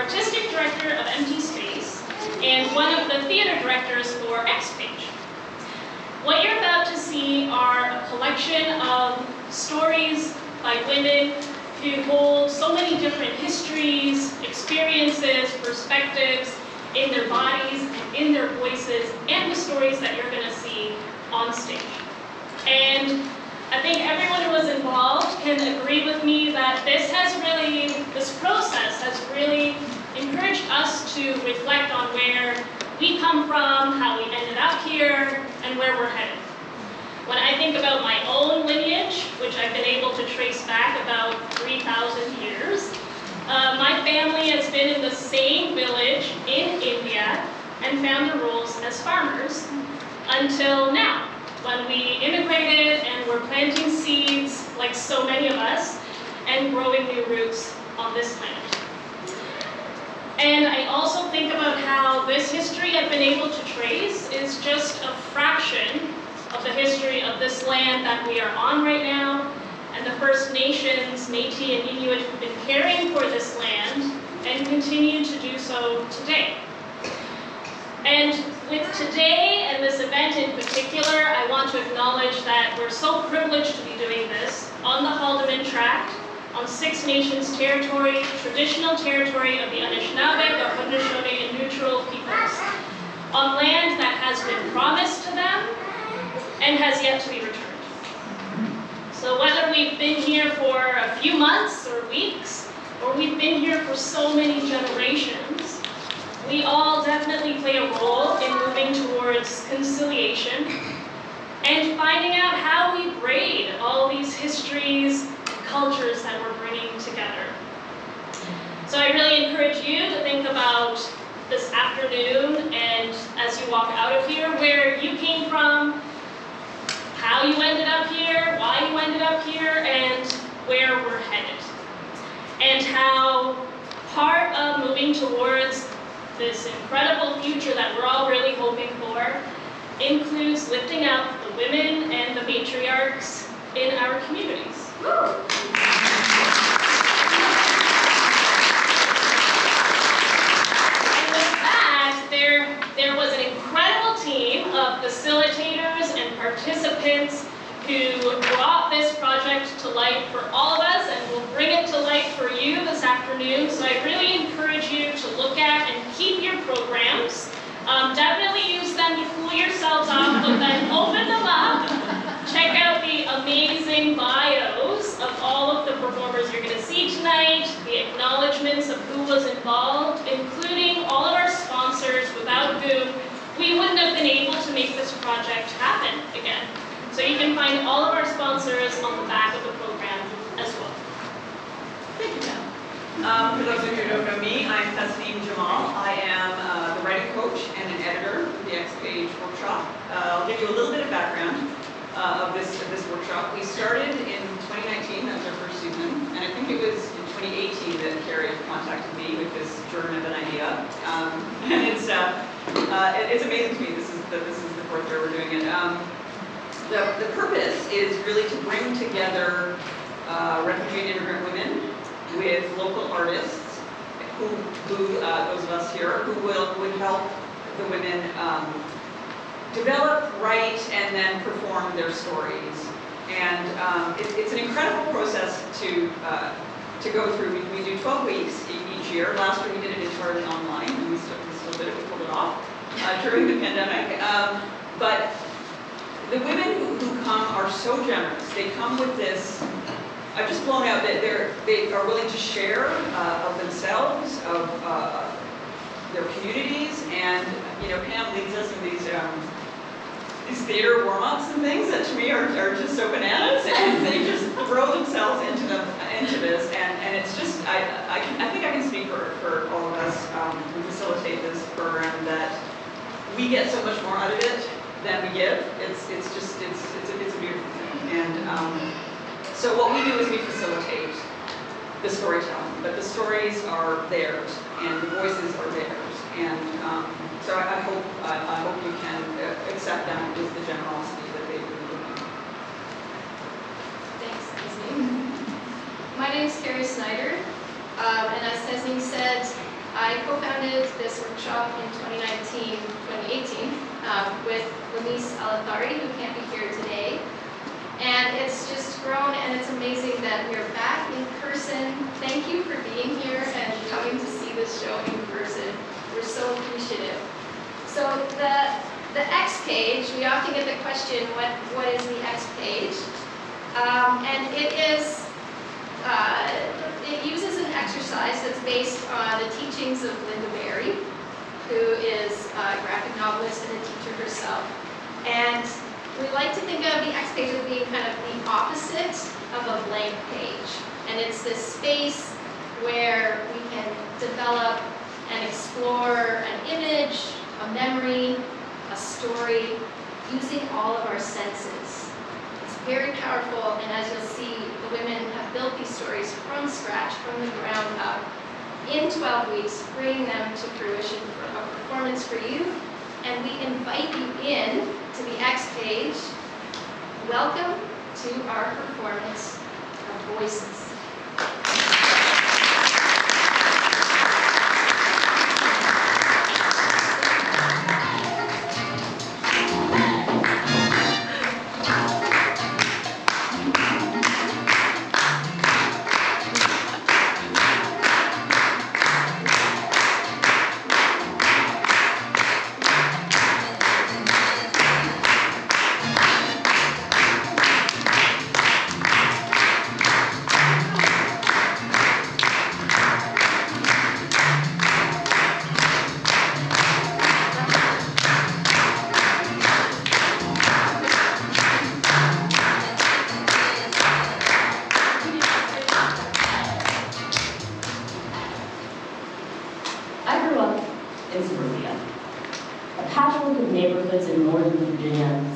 artistic director of Empty Space and one of the theater directors for X-Page. What you're about to see are a collection of stories by women who hold so many different histories, experiences, perspectives in their bodies, in their voices, and the stories that you're going to see on stage. And I think everyone who was involved can agree with me that this process has really encouraged us to reflect on where we come from, how we ended up here, and where we're headed. When I think about my own lineage, which I've been able to trace back about 3,000 years, my family has been in the same village in India and found their roles as farmers until now, when we immigrated and were planting seeds, like so many of us, and growing new roots on this planet. And I also think about how this history I've been able to trace is just a fraction of the history of this land that we are on right now, and the First Nations, Métis and Inuit who've been caring for this land and continue to do so today. And with today and this event in particular, I want to acknowledge that we're so privileged to be doing this on the Haldimand Tract, on Six Nations territory, traditional territory of the Anishinaabe, the Haudenosaunee, and neutral peoples, on land that has been promised to them and has yet to be returned. So whether we've been here for a few months or weeks, or we've been here for so many generations, we all definitely play a role in moving towards conciliation and finding out how we braid all these histories, cultures that we're bringing together. So I really encourage you to think about this afternoon and as you walk out of here, where you came from, how you ended up here, why you ended up here, and where we're headed. And how part of moving towards this incredible future that we're all really hoping for includes lifting up the women and the matriarchs in our communities. And with that, there was an incredible team of facilitators and participants who brought this project to life for all of us and will bring it to life for you this afternoon. So I really encourage you to look at and keep your programs. Definitely use them to cool yourselves off, but then open them up. Check out the amazing bios of all of the performers you're going to see tonight, the acknowledgements of who was involved, including all of our sponsors, without whom we wouldn't have been able to make this project happen again. So you can find all of our sponsors on the back of the program as well. Thank you, Pam. For those of you who don't know me, I'm Tasneem Jamal. I am the writing coach and an editor for the X-Page workshop. I'll give you a little bit of background of this workshop. We started in 2019, that was our first season, and I think it was in 2018 that Carrie contacted me with this germ of an idea. And it's amazing to me. This is the fourth year we're doing it. The purpose is really to bring together refugee and immigrant women with local artists who those of us here, who would help the women develop, write, and then perform their stories. And it's an incredible process to go through. We do 12 weeks each year. Last year we did it entirely online, and we still did it. We pulled it off during the pandemic. But the women who come are so generous. They come with this. I've just blown out that they are willing to share of themselves, of their communities, and Pam leads us in these theater warm-ups and things that to me are just so bananas, and they just throw themselves into this, and it's just I think I can speak for all of us who facilitate this program that we get so much more out of it than we give. It's a beautiful thing. And so what we do is we facilitate the storytelling, but the stories are theirs and the voices are theirs. And so I hope you can accept that with the generosity that they bring. Thanks, Tasneem. My name is Carrie Snyder, and as Tasneem said, I co-founded this workshop in 2018 with Lamise Alathari, who can't be here today. And it's just grown, and it's amazing that we're back in person. Thank you for being here and coming to see this show in person. We're so appreciative. So the X page, we often get the question, what is the X page? And it is, it uses an exercise that's based on the teachings of Linda Berry, who is a graphic novelist and a teacher herself. And we like to think of the X page as being kind of the opposite of a blank page. And it's this space where we can develop and explore an image, a memory, a story, using all of our senses. It's very powerful, and as you'll see, the women have built these stories from scratch, from the ground up, in 12 weeks, bringing them to fruition for a performance for you. And we invite you in to the X page. Welcome to our performance of Voices.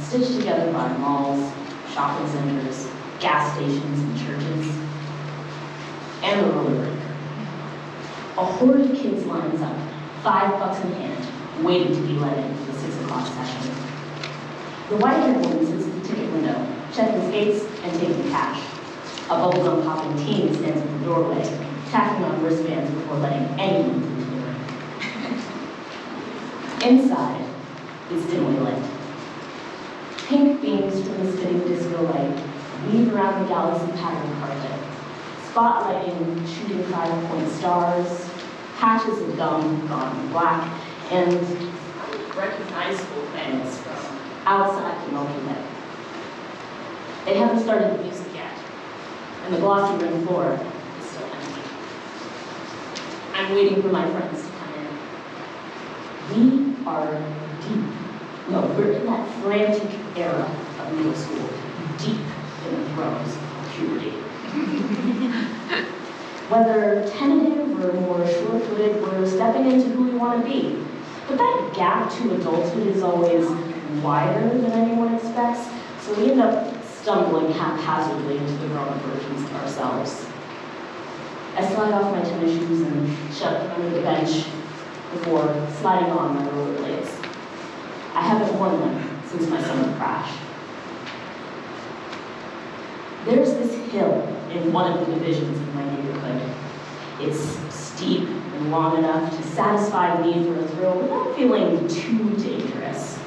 Stitched together by malls, shopping centers, gas stations, and churches, and the roller rink. A horde of kids lines up, $5 in hand, waiting to be let into the 6 o'clock session. The white-haired woman sits at the ticket window, checking skates and taking cash. A bubblegum popping teen stands at the doorway, tacking on wristbands before letting anyone through the rink. Inside, it's dimly lit. Pink beams from the spinning disco light weave around the galaxy pattern carpet, spotlighting shooting 5-point stars, patches of gum gone black, and unrecognizable planets from outside the Milky Way. They haven't started the music yet, and the glossy ring floor is still empty. I'm waiting for my friends to come in. We are deep. No, we're in that frantic era of middle school, deep in the throes of puberty. Whether tentative or more sure-footed, we're stepping into who we want to be. But that gap to adulthood is always wider than anyone expects, so we end up stumbling haphazardly into the grown-up versions of ourselves. I slide off my tennis shoes and shut them under the bench before sliding on my rollerblades. I haven't worn them since my summer crash. There's this hill in one of the divisions of my neighborhood. It's steep and long enough to satisfy the need for a thrill without feeling too dangerous.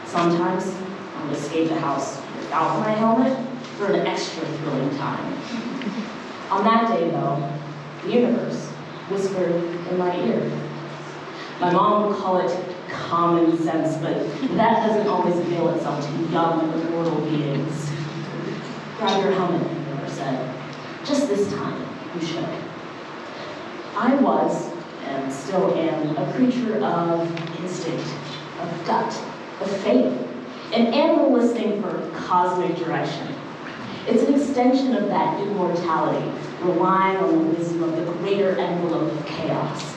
Sometimes I'll escape the house without my helmet for an extra thrilling time. On that day, though, the universe whispered in my ear. My mom would call it common sense, but that doesn't always avail itself to young, immortal beings. Grab your helmet, the universe said. Just this time, you should. I was, and still am, a creature of instinct, of gut, of faith, an animal listening for cosmic direction. It's an extension of that immortality, relying on the wisdom of the greater envelope of chaos.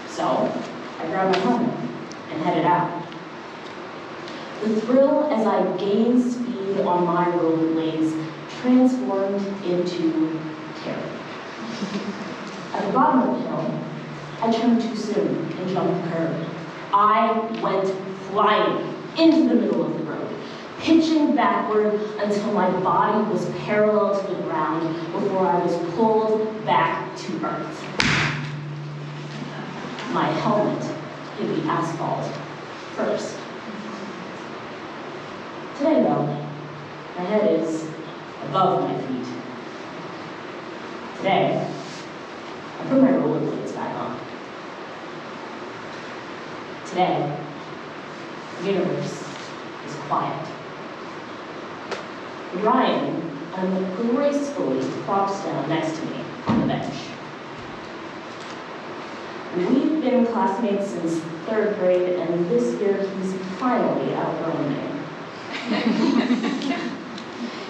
So, I grabbed my helmet and headed out. The thrill as I gained speed on my rollerblades transformed into terror. At the bottom of the hill, I turned too soon and jumped the curb. I went flying into the middle of the road, pitching backward until my body was parallel to the ground before I was pulled back to earth. My helmet hit the asphalt first. Today, though, my head is above my feet. Today, I put my rollerblades back on. Today, the universe is quiet. Ryan gracefully plops down next to me on the bench. We've been classmates since 3rd grade, and this year he's finally outgrown me.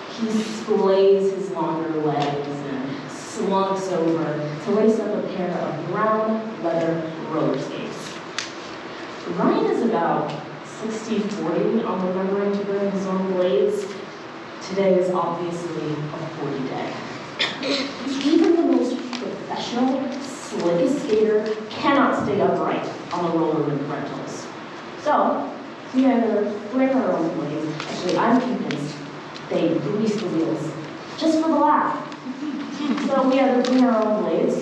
He splays his longer legs and slunks over to lace up a pair of brown leather roller skates. Ryan is about 60-40 on remembering to burn his own blades. Today is obviously a 40 day. Even the most professional, slickest skater cannot stay upright on the roller rink rentals. So, we either bring our own blades. Actually, I'm convinced they grease the wheels just for the laugh. So we either bring our own blades,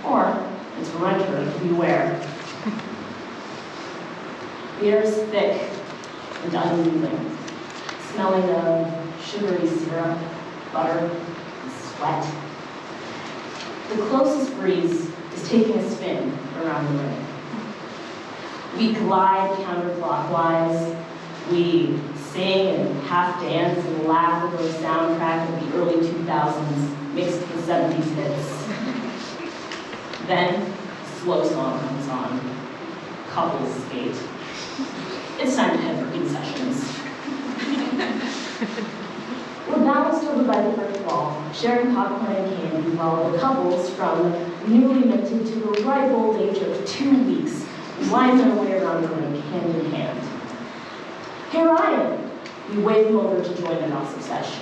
or it's renter beware. The air is thick and unmoving, smelling of sugary syrup, butter, and sweat. The closest breeze is taking a spin around the ring. We glide counterclockwise. We sing and half dance and laugh over a soundtrack of the early 2000s mixed with 70s hits. Then, a slow song comes on. Couples skate. It's time to head for concessions. We're balanced over by the brick wall, sharing popcorn and candy, while the couples from newly minted to the ripe old age of 2 weeks wind their way around the rink hand in hand. Hey Ryan! We wave him over to join the gossip sesh.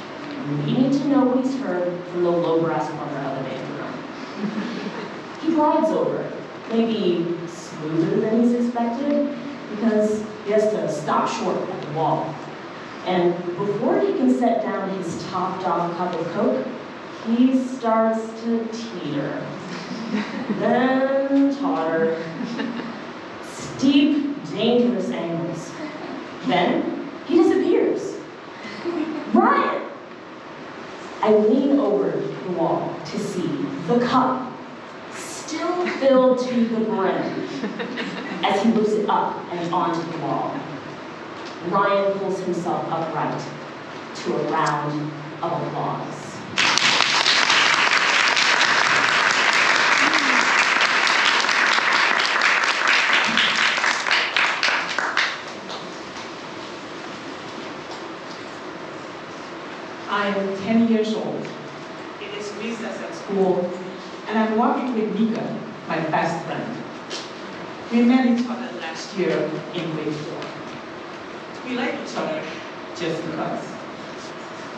We need to know what he's heard from the low brass corner of the band room. He glides over, maybe smoother than he's expected, because he has to stop short at the wall. And before he can set down his top dog cup of Coke, he starts to teeter, then totter, steep, dangerous angles. Then he disappears. Ryan! I lean over the wall to see the cup still filled to the brim as he lifts it up and onto the wall. Ryan pulls himself upright to a round of applause. I am 10 years old. It is recess at school, and I'm walking with Mika, my best friend. We met each other last year in grade 4. We like each other just because.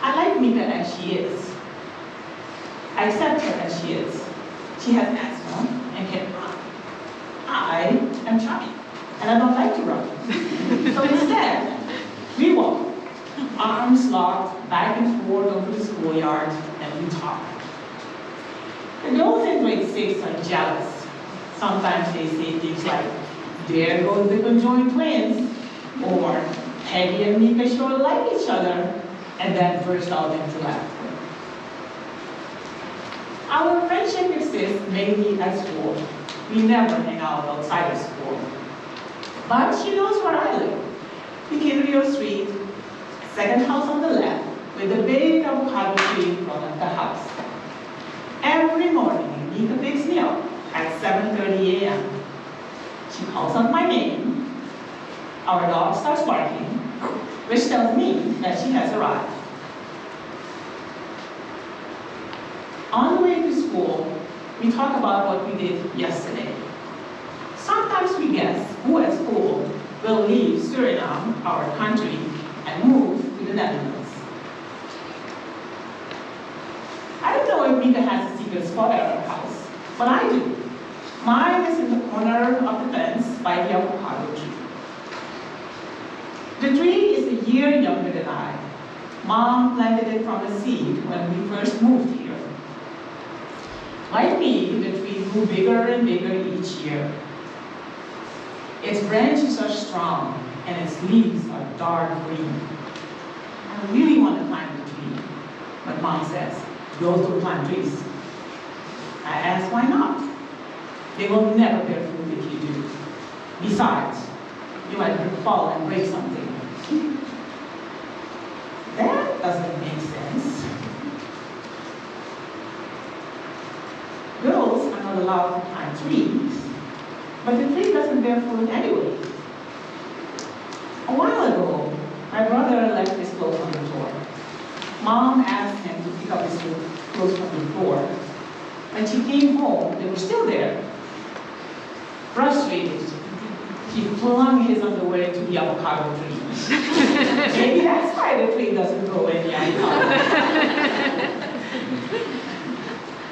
I like Mika as she is. I accept her as she is. She has asthma and can run. I am chubby, and I don't like to run. So instead, we walk, arms locked, back and forth over the schoolyard, and we talk. The girls in grade 6 are jealous. Sometimes they say things like, there goes the conjoined twins, or Peggy and Mika sure like each other, and then burst out into laughter. Our friendship exists mainly at school. We never hang out outside of school. But she knows where I live. Avocado Street, second house on the left, with a big avocado tree in front of the house. Every morning, Mika picks me up at 7:30 a.m. She calls out my name. Our dog starts barking, which tells me that she has arrived. On the way to school, we talk about what we did yesterday. Sometimes we guess who at school will leave Suriname, our country, and move to the Netherlands. I don't know if Mika has a secret spot at our house, but I do. Mine is in the corner of the fence by the avocado tree. The tree is a year younger than I. Mom planted it from a seed when we first moved here. Like me, the tree grew bigger and bigger each year. Its branches are strong and its leaves are dark green. I really want to climb the tree, but Mom says, girls don't climb trees. I ask, why not? They will never bear fruit if you do. Besides, you might fall and break something. That doesn't make sense. Girls are not allowed to climb trees, but the tree doesn't bear fruit anyway. A while ago, my brother left his clothes on the floor. Mom asked him to pick up his clothes from the floor. When she came home, they were still there. Frustrated, she flung his underwear into the avocado tree. Maybe that's why the tree doesn't grow any avocado.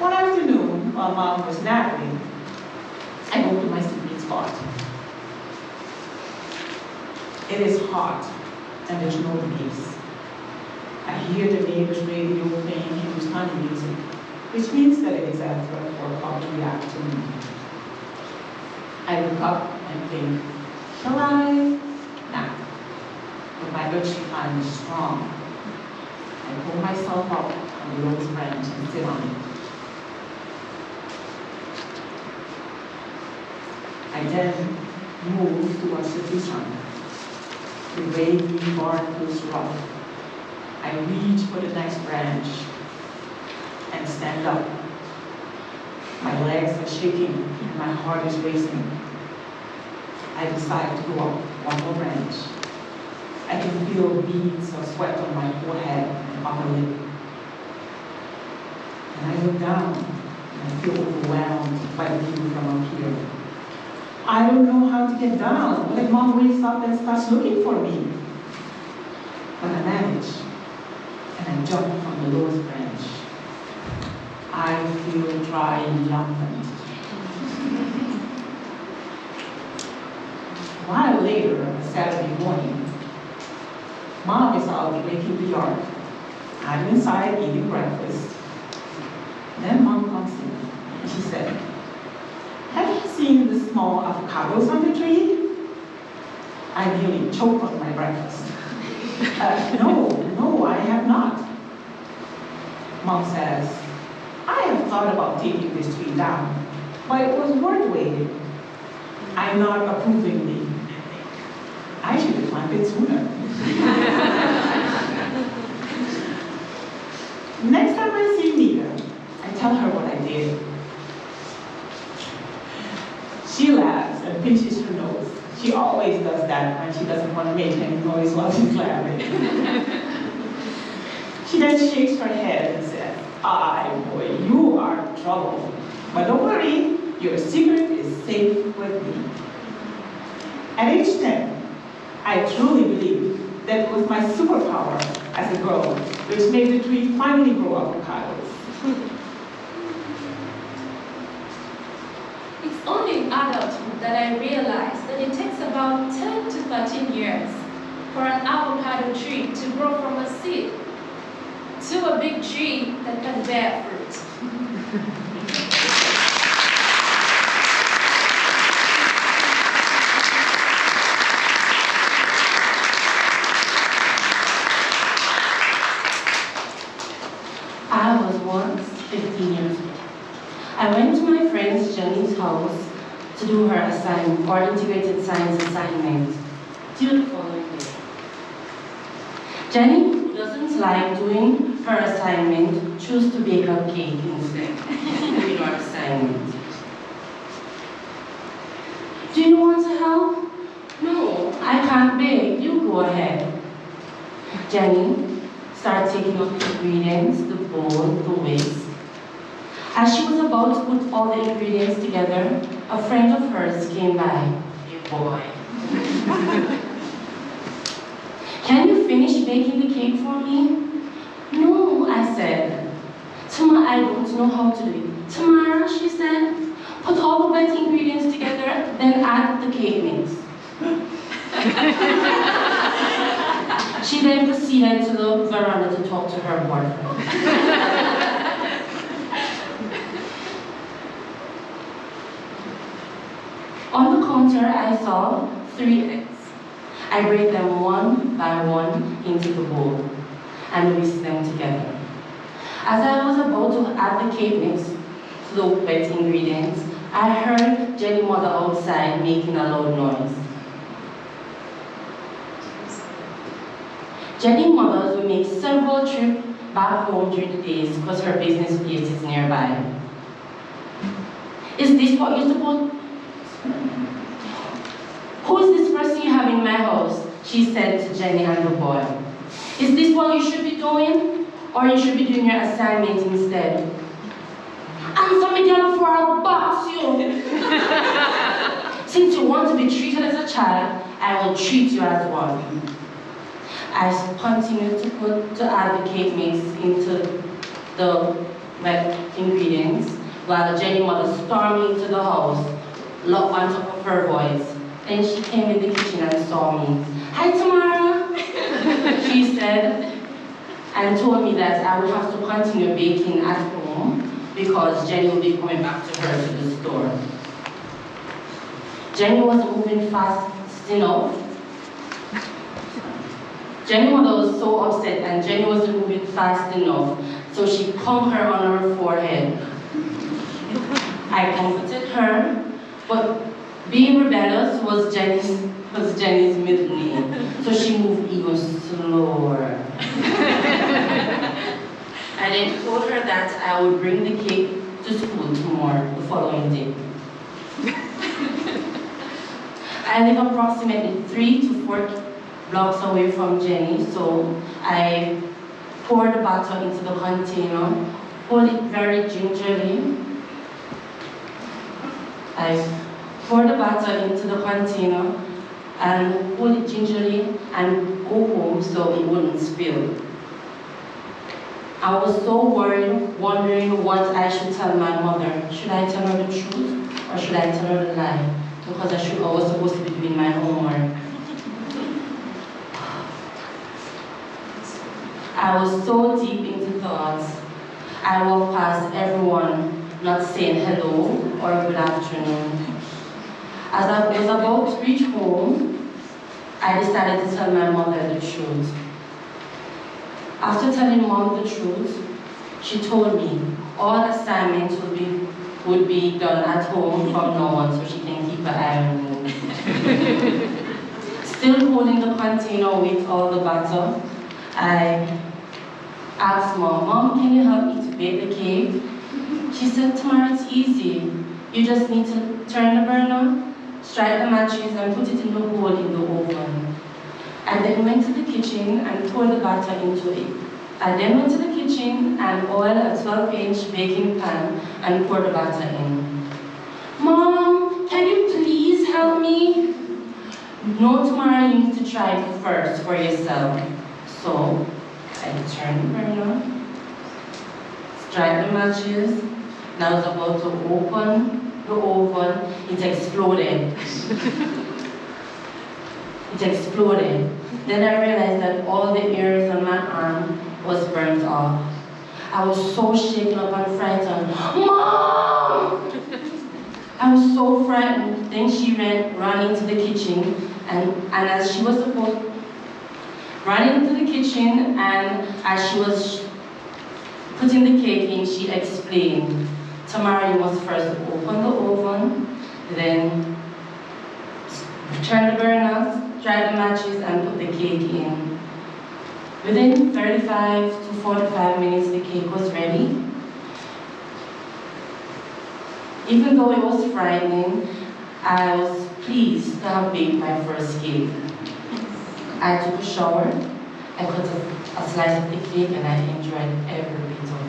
One afternoon, while Mom was napping, I go to my secret spot. It is hot, and there's no breeze. I hear the neighbor's radio playing Hindustani music, which means that it is after 4 o'clock in the afternoon. I look up and think, shall I? Nah. But my urge to climb is strong. I pull myself up on the rose branch and sit on it. I then move towards the tree trunk. The wavy bark feels rough. I reach for the next branch and stand up. My legs are shaking and my heart is racing. I decide to go up one more branch. I can feel beads of sweat on my forehead and upper lip. And I look down and I feel overwhelmed by the view from up here. I don't know how to get down. What if Mom wakes up and starts looking for me? But I manage, and I jump from the lowest branch. I feel triumphant. A while later, on a Saturday morning, Mom is out raking the yard. I'm inside eating breakfast. Then Mom comes in, and she said, have you seen the small avocados on the tree? I nearly choked on my breakfast. No, I have not. Mom says, I have thought about taking this tree down, but it was worth waiting. I nod approvingly. I should have climbed it sooner. Next time I see Nita, I tell her what I did. She laughs and pinches her nose. She always does that when she doesn't want to make any noise while she's laughing. She then shakes her head and says, "Aye, boy, you are trouble. But don't worry, your secret is safe with me." At age 10, I truly believe that it was my superpower as a girl which made the tree finally grow avocados. It's only in adulthood that I realized that it takes about 10 to 13 years for an avocado tree to grow from a seed to a big tree that can bear fruit. I was once 15 years old. I went to my friend Jenny's house to do her assignment, or integrated science assignment, till the following day. Jenny, who doesn't like doing her assignment, chose to bake a cake instead with our assignment. Do you want to help? No, I can't bake. You go ahead. Jenny started taking out the ingredients, the bowl, the whisk. As she was about to put all the ingredients together, a friend of hers came by. Hey boy. Can you finish baking the cake for me? No, I said. Tama, I don't know how to do it. Tamara, she said, put all the wet ingredients together, then add the cake mix. She then proceeded to the veranda to talk to her boyfriend. On the counter, I saw 3 eggs. I break them one by one into the bowl and whisk them together. As I was about to add the cake mix to the wet ingredients, I heard Jenny's mother outside making a loud noise. Jenny's mother will make several trips back home during the days because her business place is nearby. Is this what you're supposed? Who is this person you have in my house? She said to Jenny and the boy. Is this what you should be doing? Or you should be doing your assignment instead? Answer me down before I box you. Since you want to be treated as a child, I will treat you as one. I continued to add the cake mix into the wet ingredients while Jenny's mother stormed into the house, locked on top of her voice. Then she came in the kitchen and saw me. Hi, Tamara, she said, and told me that I would have to continue baking at home because Jenny will be coming back to her to the store. Jenny was moving fast enough. Jenny's mother was so upset and Jenny wasn't moving fast enough, so she combed her on her forehead. I comforted her, but being rebellious was Jenny's middle name, so she moved even slower. I then told her that I would bring the cake to school the following day. I live approximately 3 to 4 blocks away from Jenny, so I poured the batter into the container, hold it very gingerly. I poured the batter into the container and hold it gingerly and go home so it wouldn't spill. I was so worried, wondering what I should tell my mother. Should I tell her the truth or should I tell her the lie? Because I was supposed to be doing my homework. I was so deep into thoughts. I walked past everyone, not saying hello or good afternoon. As I was about to reach home, I decided to tell my mother the truth. After telling Mom the truth, she told me all assignments would be done at home from now on so she can keep her eye on me. Still holding the container with all the batter, I asked Mom, can you help me to bake the cake? She said, Tamara, it's easy. You just need to turn the burner, strike the matches, and put it in the hole in the oven. I then went to the kitchen and poured the batter into it. I then went to the kitchen and oiled a 12-inch baking pan and poured the batter in. Mom, can you please help me? No, Tamara, you need to try it first for yourself. So, I turned the burner, strike the matches, and I was about to open the oven. It exploded. It exploded. Then I realized that all the hairs on my arm was burnt off. I was so shaken up and frightened. Mom! I was so frightened. Then she ran into the kitchen, and as she was supposed ran into the kitchen, and as she was putting the cake in, she explained, Tamara, you must first open the oven, then turn the burners, strike the matches, and put the cake in. Within 35 to 45 minutes, the cake was ready. Even though it was frightening, I was pleased to have baked my first cake. I took a shower, I cut a slice of the cake, and I enjoyed every bit of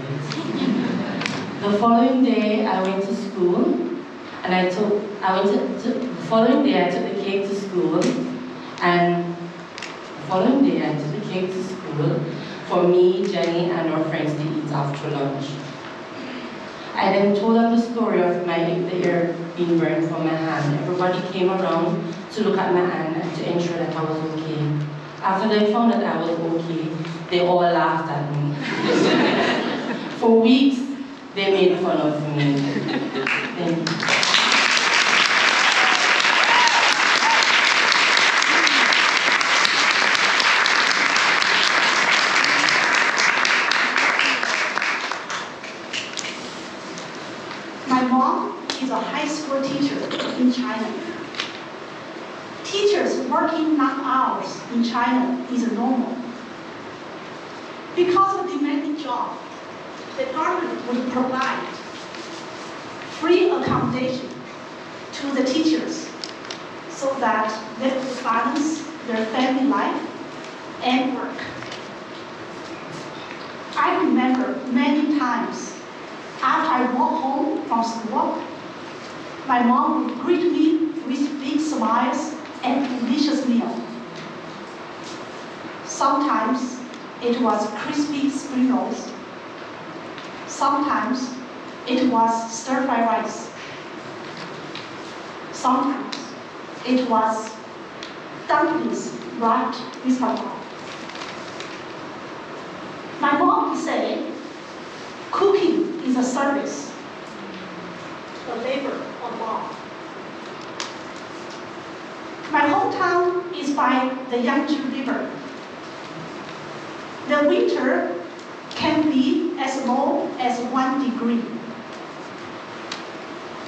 it. The following day, I went to school, and the following day I took the cake to school, and the following day I took the cake to school for me, Jenny, and our friends to eat after lunch. I then told them the story of the hair being burned from my hand. Everybody came around to look at my hand and to ensure that I was okay. After they found that I was okay, they all laughed at me. For weeks, they made fun of me. Thank you. mom is a high school teacher in China. Teachers working long hours in China is normal. Because of the demanding job, the government would provide free accommodation to the teachers so that they could balance their family life and work. I remember many times after I walked home from school, my mom would greet me with big smiles and delicious meal. Sometimes it was crispy spring rolls. Sometimes it was stir-fried rice. Sometimes it was dumplings wrapped with butter. My mom would say, cooking is a service, a labor of love. My hometown is by the Yangtze River. The winter can be as low as 1 degree.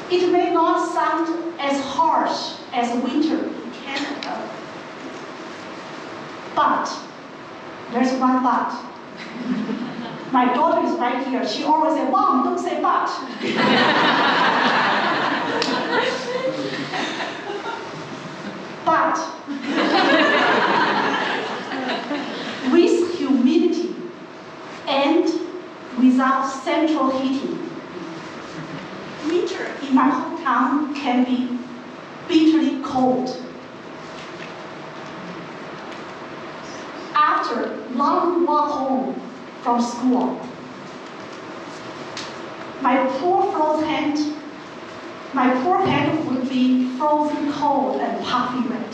It may not sound as harsh as winter in Canada, but there's one but. My daughter is right here. She always says, Mom, don't say but. But with humidity and without central heating, winter in my hometown can be bitterly cold. After long walk home from school, my poor hand would be frozen cold and puffy red.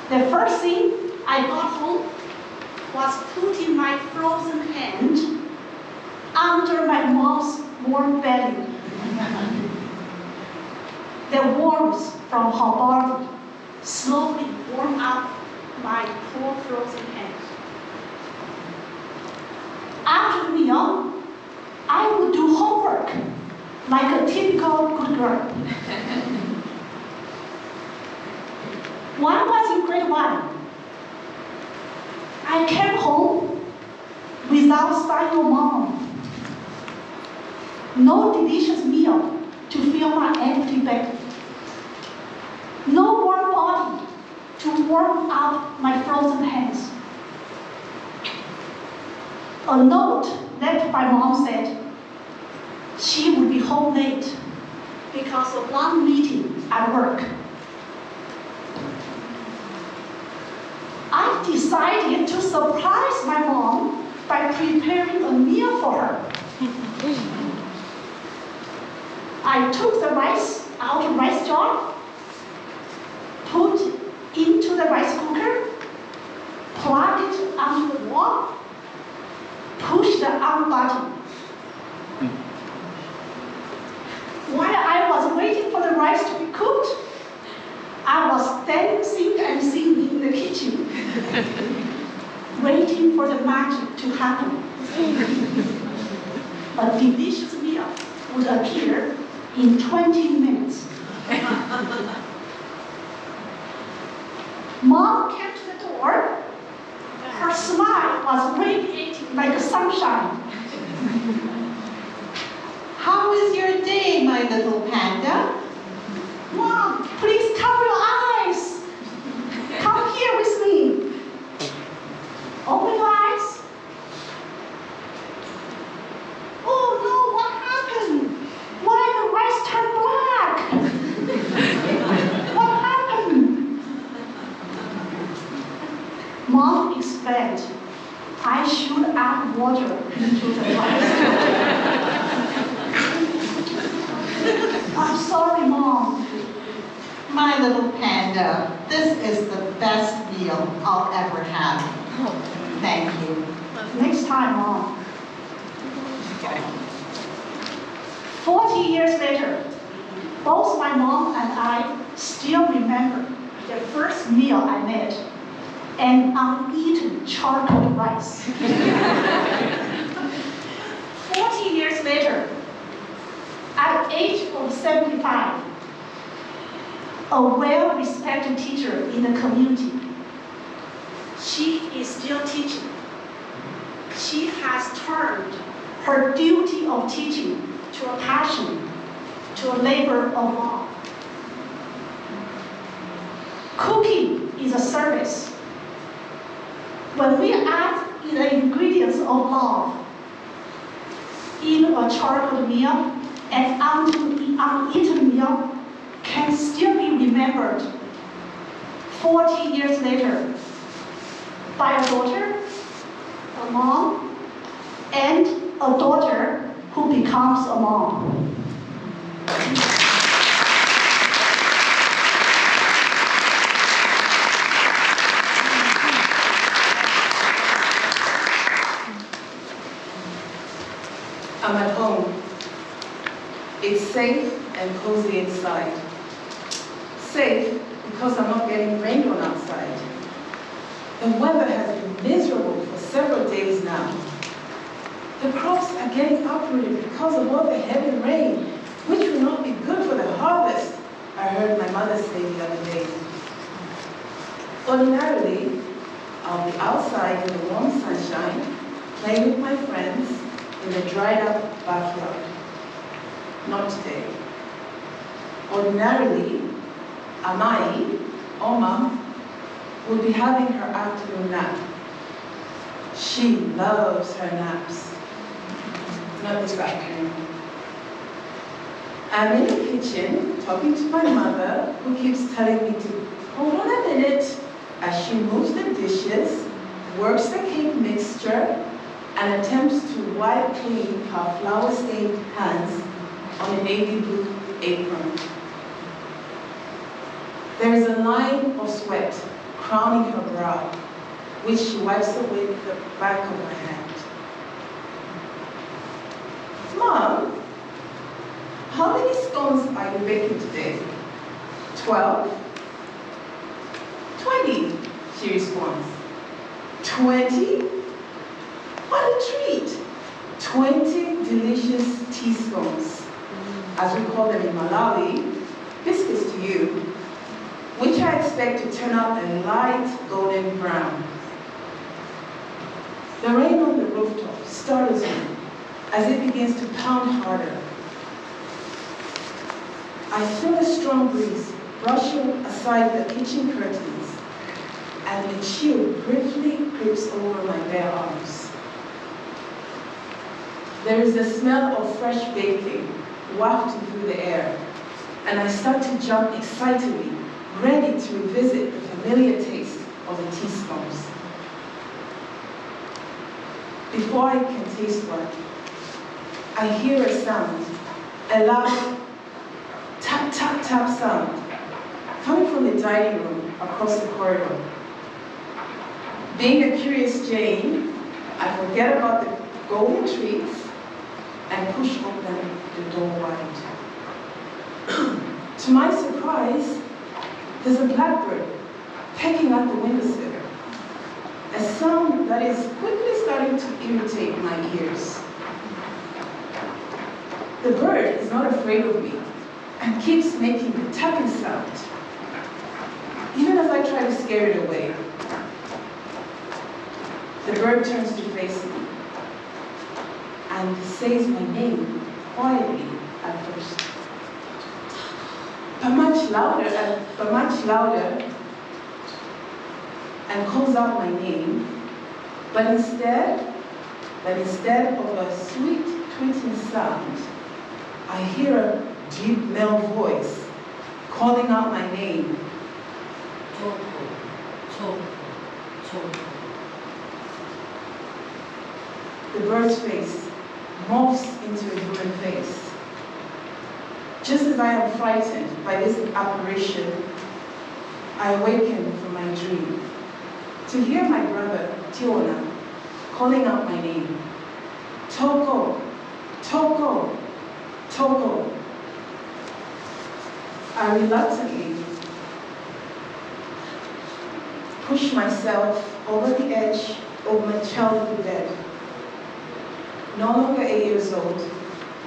The first thing I got home was putting my frozen hand under my mom's warm belly. The warmth from her body slowly warmed up my poor frozen hand. After the meal, I would do homework like a typical good girl. One was in grade 1. I came home without signing mom. No delicious meal to fill my empty belly. No warm body to warm up my frozen hands. A note left by mom said she would be home late because of long meeting at work. I decided to surprise my mom by preparing a meal for her. I took the rice out of the rice jar, put into the rice cooker, plugged it onto the wall, push the on button. While I was waiting for the rice to be cooked, I was dancing and singing in the kitchen, waiting for the magic to happen. A delicious meal would appear in 20 minutes. Mom came to the door. Her smile was radiating like a sunshine. How is your day, my little panda? Mom, please cover your eyes. Come here with me. Open your eyes. Oh no, what happened? Why the rice turned black? What happened? Mom explained I should add water into the rice. I'm sorry, Mom. My little panda, this is the best meal I'll ever have. Thank you. Next time, Mom. 40 years later, both my mom and I still remember the first meal I made, an uneaten charcoal rice. 40 years later, 75, a well-respected teacher in the community. She is still teaching. She has turned her duty of teaching to a passion, to a labor of love. Cooking is a service. When we add the ingredients of love, even a charcoal meal, an uneaten meal can still be remembered 40 years later by a daughter, a mom, and a daughter who becomes a mom. I'm at home. It's safe and cozy inside. Safe because I'm not getting rained on outside. The weather has been miserable for several days now. The crops are getting uprooted because of all the heavy rain, which will not be good for the harvest, I heard my mother say the other day. Ordinarily, I'll be outside in the warm sunshine, playing with my friends in the dried up backyard. Not today. Ordinarily, Amai, or Mom, will be having her afternoon nap. She loves her naps. Not this afternoon. I'm in the kitchen talking to my mother, who keeps telling me to hold on a minute as she moves the dishes, works the cake mixture, and attempts to wipe clean her flour-stained hands on a navy blue apron. There is a line of sweat crowning her brow, which she wipes away with the back of her hand. Mom, how many scones are you baking today? 12? 20, she responds. 20? What a treat! 20 delicious tea scones, as we call them in Malawi, biscuits to you, which I expect to turn out a light golden brown. The rain on the rooftop startles me as it begins to pound harder. I feel a strong breeze brushing aside the kitchen curtains, and the chill briefly creeps over my bare arms. There is the smell of fresh baking wafting through the air, and I start to jump excitedly, ready to revisit the familiar taste of the tea scones. Before I can taste one, I hear a sound, a loud tap, tap, tap sound, coming from the dining room across the corridor. Being a curious Jane, I forget about the golden treats and push open the door wide. To my surprise, there's a blackbird pecking at the windowsill, a sound that is quickly starting to irritate my ears. The bird is not afraid of me and keeps making the tapping sound, even as I try to scare it away. The bird turns to face me and says my name quietly at first, but much louder, and calls out my name, but instead of a sweet twinkling sound, I hear a deep male voice calling out my name. Toko, Toko, Toko. The bird's face morphs into a human face. Just as I am frightened by this apparition, I awaken from my dream to hear my brother, Tiona, calling out my name. Toko, Toko, Toko. I reluctantly push myself over the edge of my childhood bed. No longer 8 years old,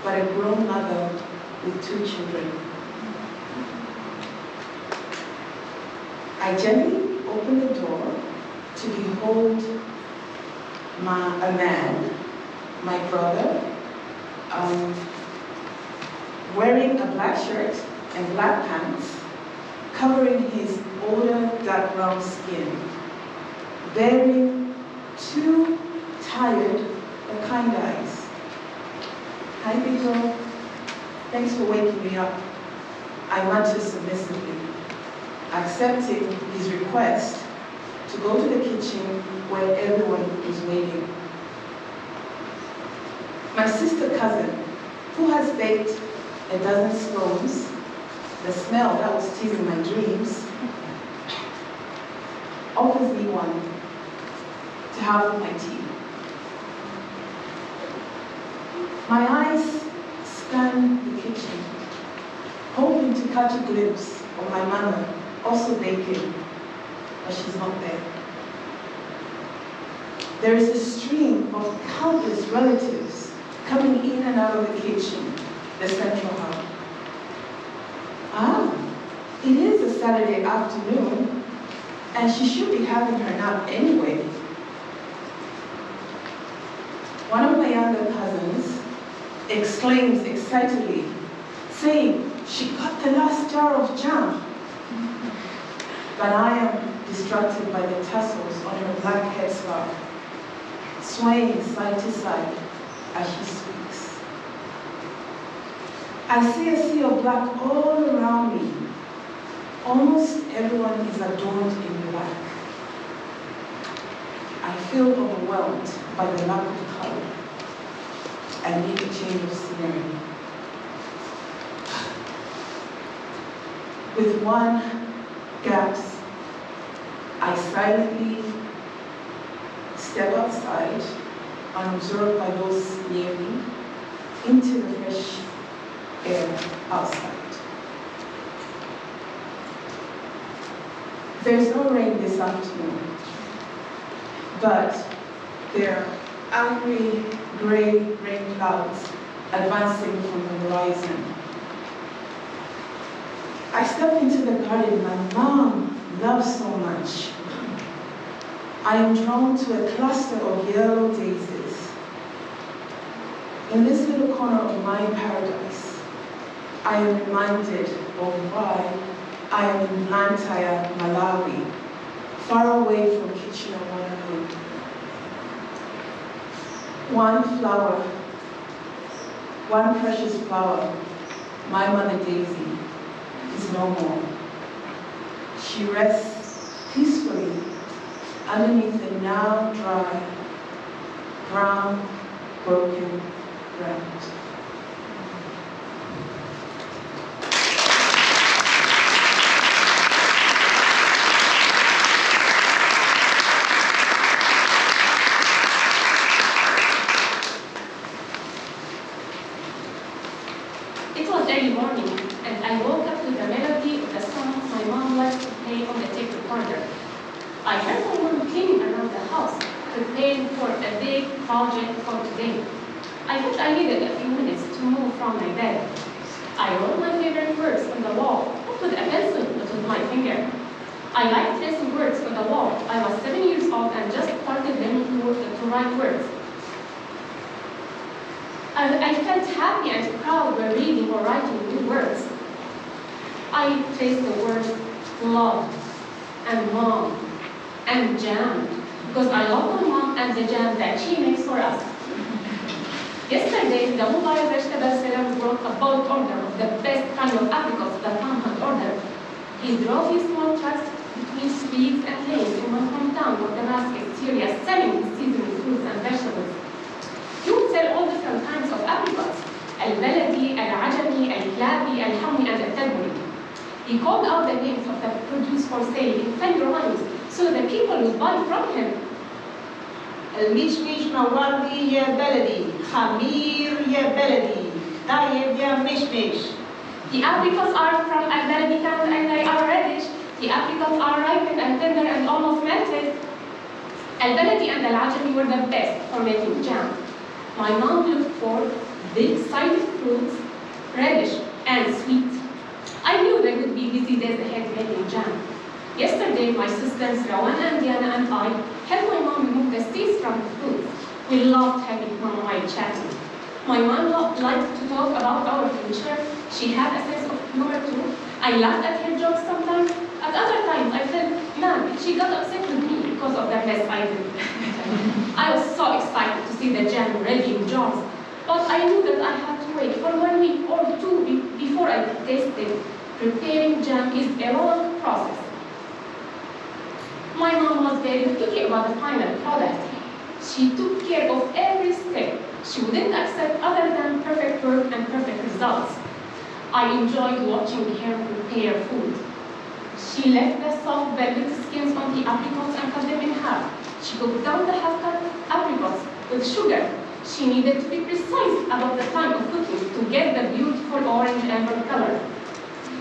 but a grown mother with 2 children. I gently opened the door to behold a man, my brother, wearing a black shirt and black pants, covering his older dark brown skin, bearing 2 tired but kind eyes. Hi, big girl. Thanks for waking me up. I muttered submissively, accepting his request to go to the kitchen where everyone was waiting. My sister cousin, who has baked a dozen scones, the smell that was teasing my dreams, offers me one to have with my tea. My eyes scan the kitchen, hoping to catch a glimpse of my mother also baking, but she's not there. There is a stream of countless relatives coming in and out of the kitchen, the central hub. Ah, it is a Saturday afternoon, and she should be having her nap anyway. One of my younger cousins exclaims excitedly, saying she got the last jar of jam. But I am distracted by the tassels on her black headscarf, swaying side to side as she speaks. I see a sea of black all around me. Almost everyone is adorned in black. I feel overwhelmed by the lack of color. I need a change of scenery. With one gasp, I silently step outside, unobserved by those near me, into the fresh air outside. There's no rain this afternoon, but there are angry gray rain clouds advancing from the horizon. I step into the garden my mom loves so much. I am drawn to a cluster of yellow daisies. In this little corner of my paradise, I am reminded of why I am in Blantyre, Malawi, far away from Kitchener-Waterloo. One flower, one precious flower, my mother Daisy, is no more. She rests peacefully underneath the now dry, brown, broken ground. It was early morning, and I woke up to the melody of the songs my mom liked to play on the tape recorder. I heard my mom cleaning around the house, preparing for a big project for today. I thought I needed a few minutes to move from my bed. I wrote my favorite words on the wall, not with a pencil, but with my finger. I liked tracing words on the wall. I was 7 years old and just started learning to write words. I felt happy and proud when reading or writing new words. I traced the words love and mom and jam because I love my mom and the jam that she makes for us. Yesterday, the mobile vegetable seller brought a bulk order of the best kind of apricots that Mom had ordered. He drove his small trucks between streets and lanes in my hometown of Damascus, Syria, selling his seasonal fruits and vegetables. He would sell all different kinds of apricots: al-baladi, al-ajami, al-klabi, al-hamwi, and al-tadburi. He called out the names of the produce for sale in funny rhymes so the people would buy from him. المشمش موردي يا بلدي خمير يا بلدي طيب يا مشمش. The apricots are from al-baladi town and they are reddish. The apricots are ripened and tender and almost melted. Al-baladi and al-ajami were the best for making jam. My mom looked for big sided fruits, reddish, and sweet. I knew there would be busy days ahead making jam. Yesterday, my sisters Rowan and Diana and I helped my mom remove the seeds from the fruit. We loved having Mom while chatting. My mom liked to talk about our future. She had a sense of humor too. I laughed at her jokes sometimes. At other times, I felt, man, she got upset with me because of the mess I did. I was so excited to see the jam ready in jars, but I knew that I had to wait for 1 week or two before I could taste it. Preparing jam is a long process. My mom was very picky about the final product. She took care of every step. She wouldn't accept other than perfect work and perfect results. I enjoyed watching her prepare food. She left the soft velvet skins on the apricots and cut them in half. She cooked down the half-cut apricots with sugar. She needed to be precise about the time of cooking to get the beautiful orange amber color.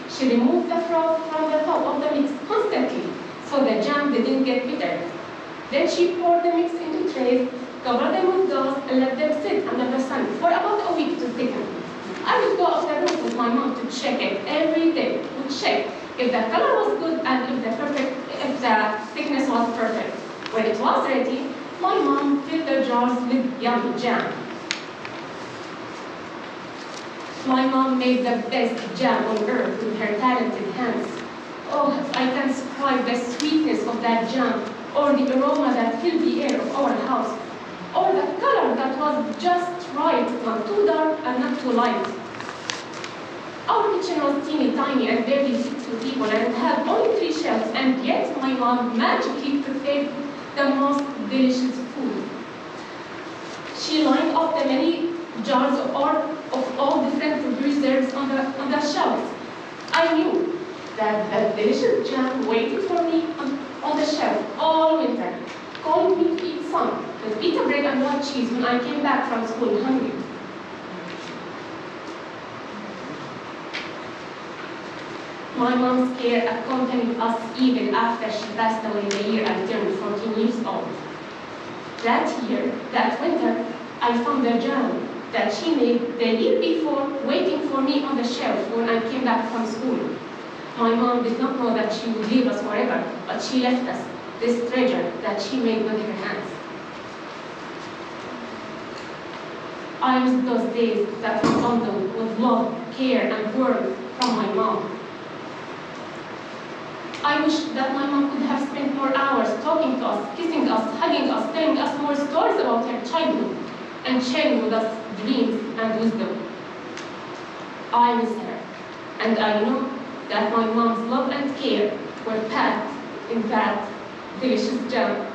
She removed the froth from the top of the mix constantly so the jam didn't get bitter. Then she poured the mix into trays, covered them with gauze, and let them sit under the sun for about a week to thicken. I would go up the room with my mom to check it every day, to check if the color was good and if the thickness was perfect. When it was ready, my mom filled the jars with yummy jam. My mom made the best jam on earth with her talented hands. Oh, if I can describe the sweetness of that jam, or the aroma that filled the air of our house, or the color that was just right, not too dark and not too light. Our kitchen was teeny tiny and barely fit 2 people and had only 3 shelves, and yet my mom magically prepared the most delicious food. She lined up the many jars of all different preserves on the shelves. I knew that the delicious jam waited for me on the shelf all winter, calling me to eat some with pita bread and white cheese when I came back from school hungry. My mom's care accompanied us even after she passed away the year I turned 14 years old. That year, that winter, I found the jam that she made the year before waiting for me on the shelf when I came back from school. My mom did not know that she would leave us forever, but she left us this treasure that she made with her hands. I miss those days that were bundled with love, care, and warmth from my mom. I wish that my mom could have spent more hours talking to us, kissing us, hugging us, telling us more stories about her childhood, and sharing with us dreams and wisdom. I miss her, and I know that my mom's love and care were packed in that delicious jam.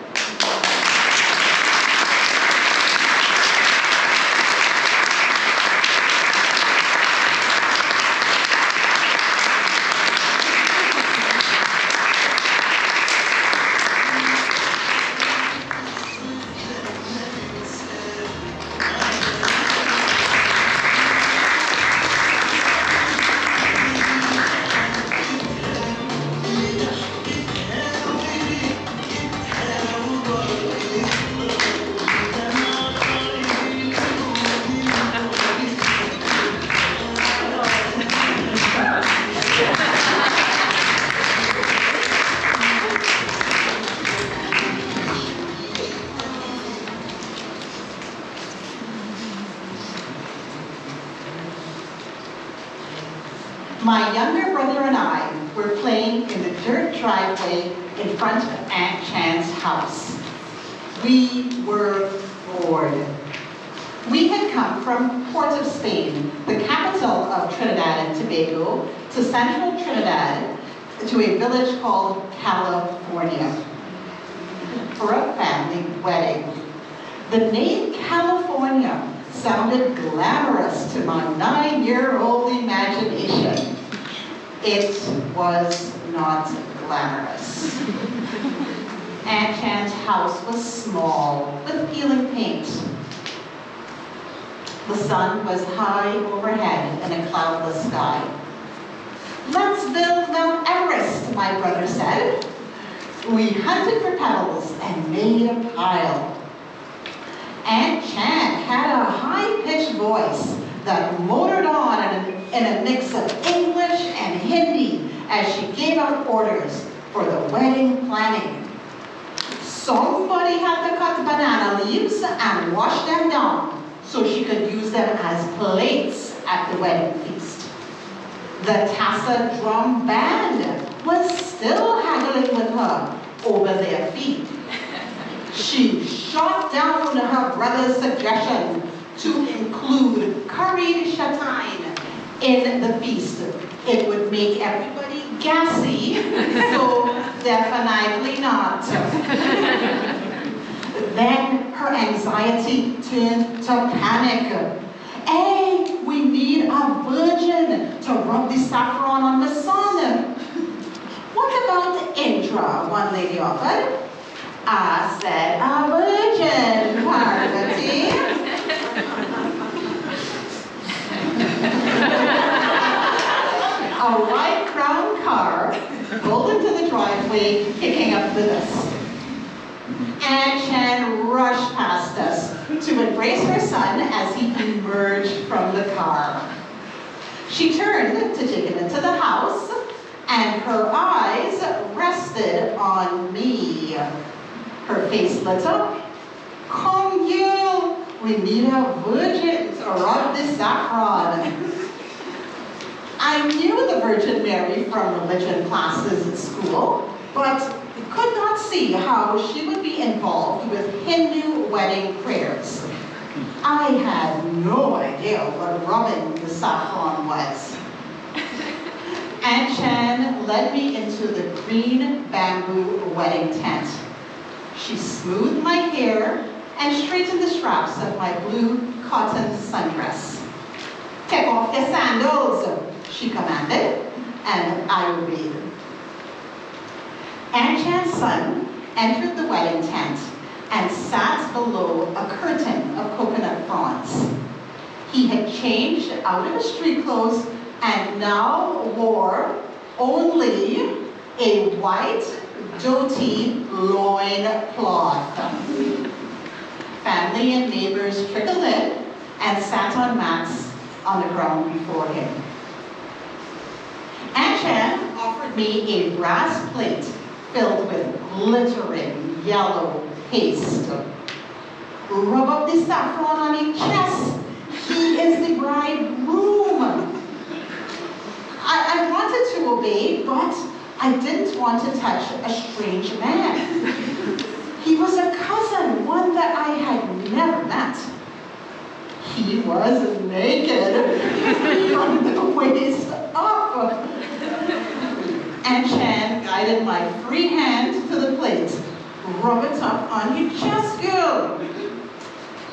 My younger brother and I were playing in the dirt driveway in front of Aunt Chan's house. We were bored. We had come from Port of Spain, the capital of Trinidad and Tobago, to central Trinidad, to a village called California, for a family wedding. The name California sounded glamorous to my 9-year-old imagination. It was not glamorous. Aunt Chan's house was small, with peeling paint. The sun was high overhead in a cloudless sky. "Let's build Mount Everest," my brother said. We hunted for pebbles and made a pile. Aunt Chan had a high-pitched voice that motored on in a mix of as she gave out orders for the wedding planning. Somebody had to cut banana leaves and wash them down so she could use them as plates at the wedding feast. The Tassa drum band was still haggling with her over their feet. She shot down her brother's suggestion to include curried châtaigne in the feast. It would make everybody gassy, so definitely not. Then her anxiety turned to panic. Hey, we need a virgin to rub the saffron on the sun. What about Indra? One lady offered. I said, a virgin, Parvati. A white crown car pulled into the driveway, kicking up the dust. Aunt Chan rushed past us to embrace her son as he emerged from the car. She turned to take him into the house, and her eyes rested on me. Her face lit up. Come, girl, we need a virgin to rub the saffron. I knew the Virgin Mary from religion classes at school, but could not see how she would be involved with Hindu wedding prayers. I had no idea what rubbing the saffron was. Aunt Chan led me into the green bamboo wedding tent. She smoothed my hair and straightened the straps of my blue cotton sundress. Take off your sandals, she commanded, and I obeyed. Aunt Chan's son entered the wedding tent and sat below a curtain of coconut fronds. He had changed out of his street clothes and now wore only a white dhoti loincloth. Family and neighbors trickled in and sat on mats on the ground before him. Aunt Chan offered me a brass plate filled with glittering yellow paste. Rub up the saffron on his chest. He is the bridegroom. I wanted to obey, but I didn't want to touch a strange man. He was a cousin, one that I had never met. He was naked from the waist up. Aunt Chan guided my free hand to the plate. Rub it up on your chest, girl.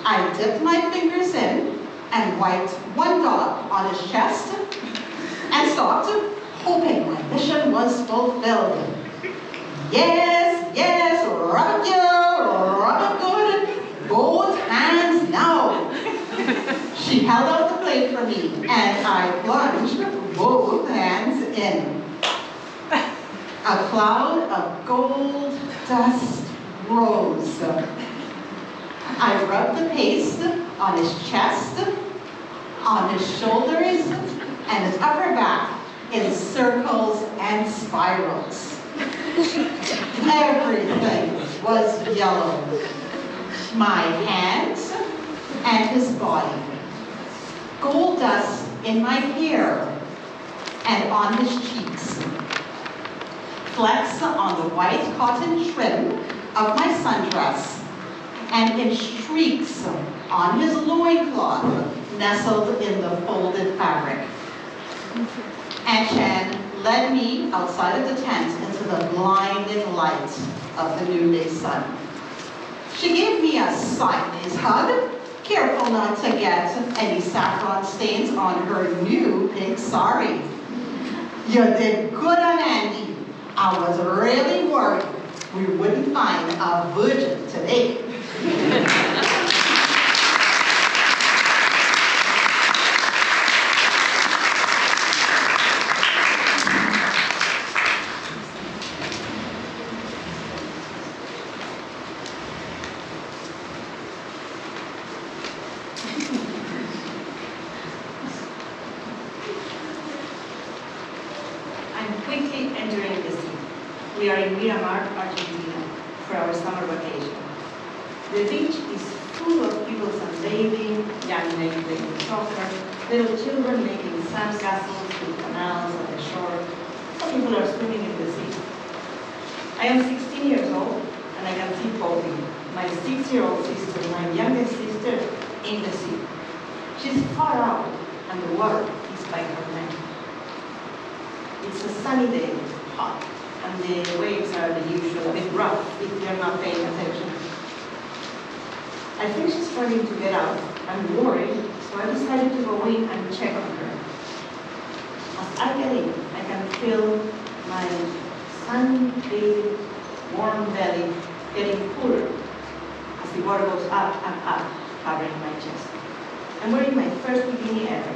I dipped my fingers in and wiped one dot on his chest and stopped, hoping my mission was fulfilled. Yes, yes, rub it good, both hands now. She held out the plate for me, and I plunged both hands in. A cloud of gold dust rose. I rubbed the paste on his chest, on his shoulders, and his upper back in circles and spirals. Everything was yellow. My hands and his body. Gold dust in my hair and on his cheeks. Flecks on the white cotton trim of my sundress, and in streaks on his loincloth nestled in the folded fabric. Aunt Chan led me outside of the tent into the blinding light of the noonday sun. She gave me a sideways hug, careful not to get any saffron stains on her new pink sari. You did good on Andy. I was really worried we wouldn't find a virgin today. I'm thinking entering the sea. We are in Miramar, Argentina, for our summer vacation. The beach is full of people sunbathing, young men playing soccer, little children making sandcastles with canals at the shore. Some people are swimming in the sea. I am 16 years old, and I can see both my 6-year-old sister, my youngest sister, in the sea. She's far out, and the water is by her neck. It's a sunny day, hot, and the waves are the usual, a bit rough if you're not paying attention. I think she's starting to get out. I'm worried, so I decided to go in and check on her. As I get in, I can feel my sun-bathed, warm belly getting cooler as the water goes up and up, covering my chest. I'm wearing my first bikini ever.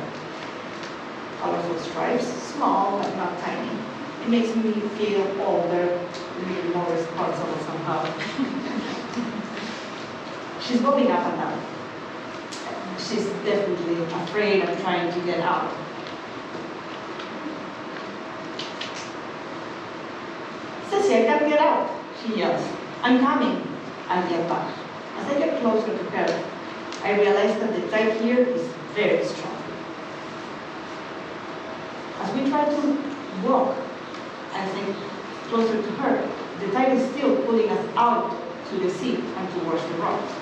Colorful stripes, small but not tiny. It makes me feel older, a little more responsible somehow. She's bobbing up and down. She's definitely afraid of trying to get out. Ceci, I can't get out, she yells. I'm coming, I yell back. As I get closer to her, I realize that the tide here is very strong. As we try to walk, I think, closer to her, the tide is still pulling us out to the sea and towards the rocks.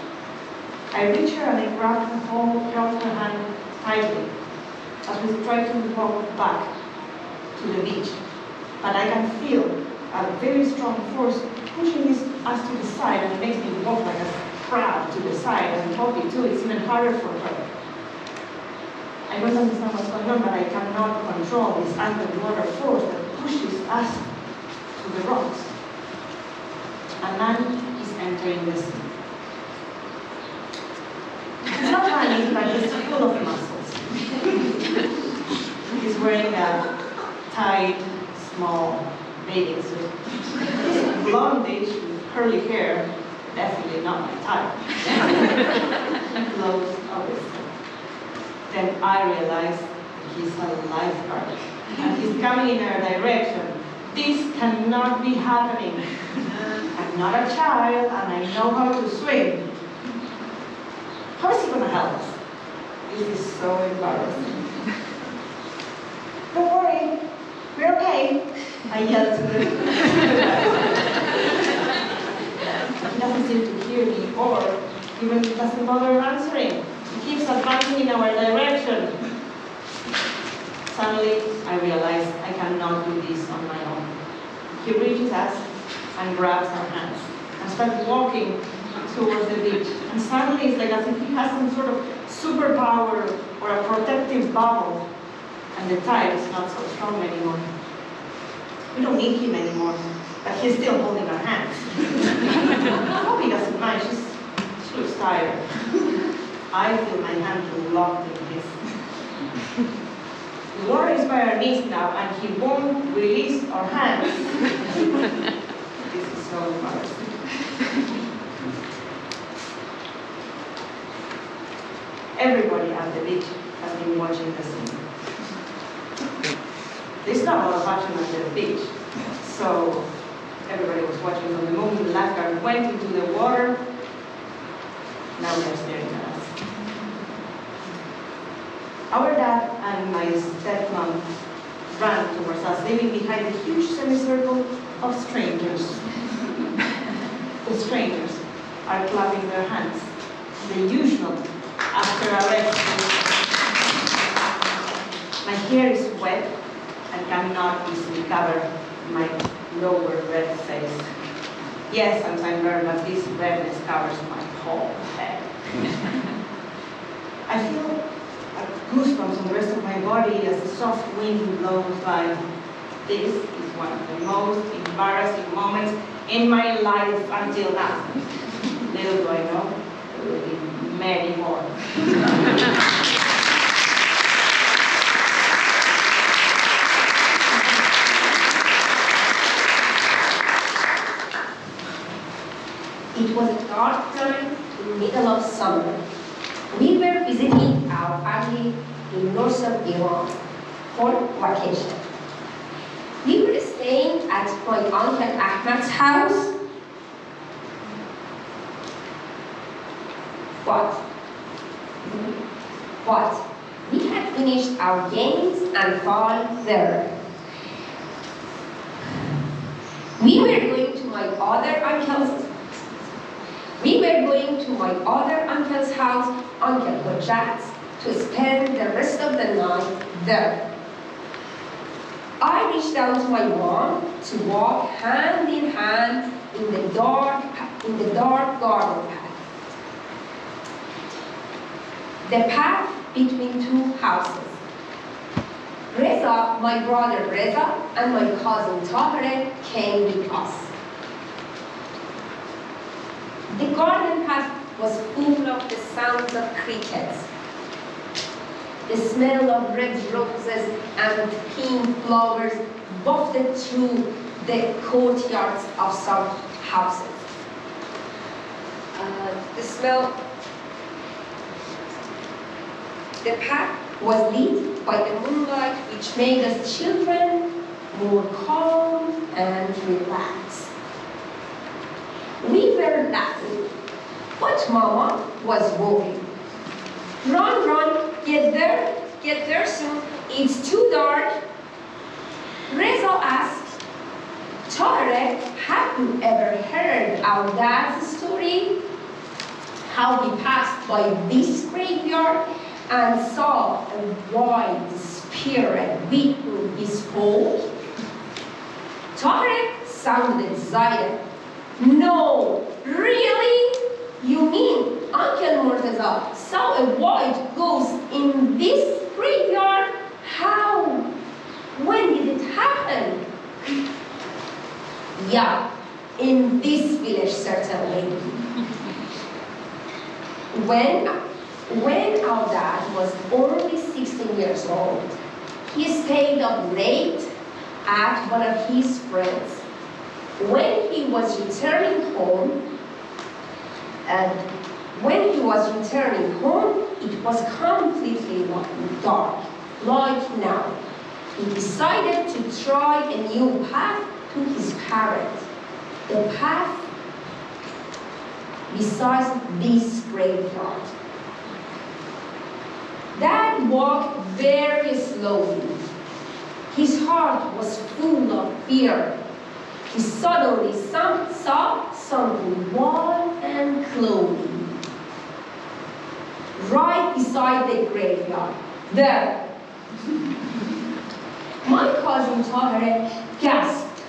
I reach her and I grab her hand tightly as we try to walk back to the beach. But I can feel a very strong force pushing us to the side, and it makes me walk like a crab to the side, and Poppy too, it's even harder for her. I don't understand what's going on, but I cannot control this underwater force that pushes us to the rocks. A man is entering the sea. He's not running, but he's full of muscles. He's wearing a tight, small bathing suit. He's blondish with curly hair, definitely not my type. Clothes, obviously. Then I realize he's a lifeguard, and he's coming in our direction. This cannot be happening. I'm not a child, and I know how to swim. How is he going to help us? This is so embarrassing. Don't worry, we're okay, I yelled to him. He doesn't seem to hear me, or even doesn't bother answering. He keeps advancing in our direction. Suddenly, I realize I cannot do this on my own. He reaches us and grabs our hands and starts walking towards the beach. And suddenly, it's like as if he has some sort of superpower or a protective bubble, and the tide is not so strong anymore. We don't need him anymore, but he's still holding our hands. Poppy doesn't mind, she looks tired. I feel my hand locked in his. The water is by our knees now, and he won't release our hands. This is so embarrassing. Everybody at the beach has been watching the scene. There's not a lot of action at the beach, so everybody was watching from the moment the lifeguard went into the water. Now they're staring at us. Our dad and my stepmom ran towards us, leaving behind a huge semicircle of strangers. The strangers are clapping their hands, the usual after a rescue. My hair is wet and cannot easily cover my lower red face. Yes, I'm sunburned, but this redness covers my whole head. I feel goosebumps on the rest of my body as the soft wind blows by. This is one of the most embarrassing moments in my life until now. Little do I know, there will be many more. It was a dark time in the middle of summer. We were visiting our family in north of Iran for vacation. We were staying staying at my Uncle Ahmed's house. But we had finished our games and fall there. We were going to my other uncle's house, Uncle Hojat's, to spend the rest of the night there. I reached out to my mom to walk hand in hand in the dark garden path. The path between two houses. Reza, my brother Reza, and my cousin Tahir came with us. The garden path was full of the sounds of crickets, the smell of red roses and pink flowers wafted through the courtyards of some houses. The path was lit by the moonlight, which made us children more calm and relaxed. We were laughing, but Mama was worried. Run, run, get there soon, it's too dark. Reza asked, Tarek, have you ever heard our dad's story? How he passed by this graveyard and saw a white spirit with whom he spoke? Tarek sounded excited. No, really? You mean Uncle Murtaza saw a white ghost in this graveyard? How? When did it happen? Yeah, in this village certainly. When our dad was only 16 years old, he stayed up late at one of his friends. When he was returning home, it was completely dark, like now. He decided to try a new path to his parents. The path besides this graveyard. Dad walked very slowly. His heart was full of fear. He suddenly saw something white and glowing right beside the graveyard. There. My cousin Tahir gasped.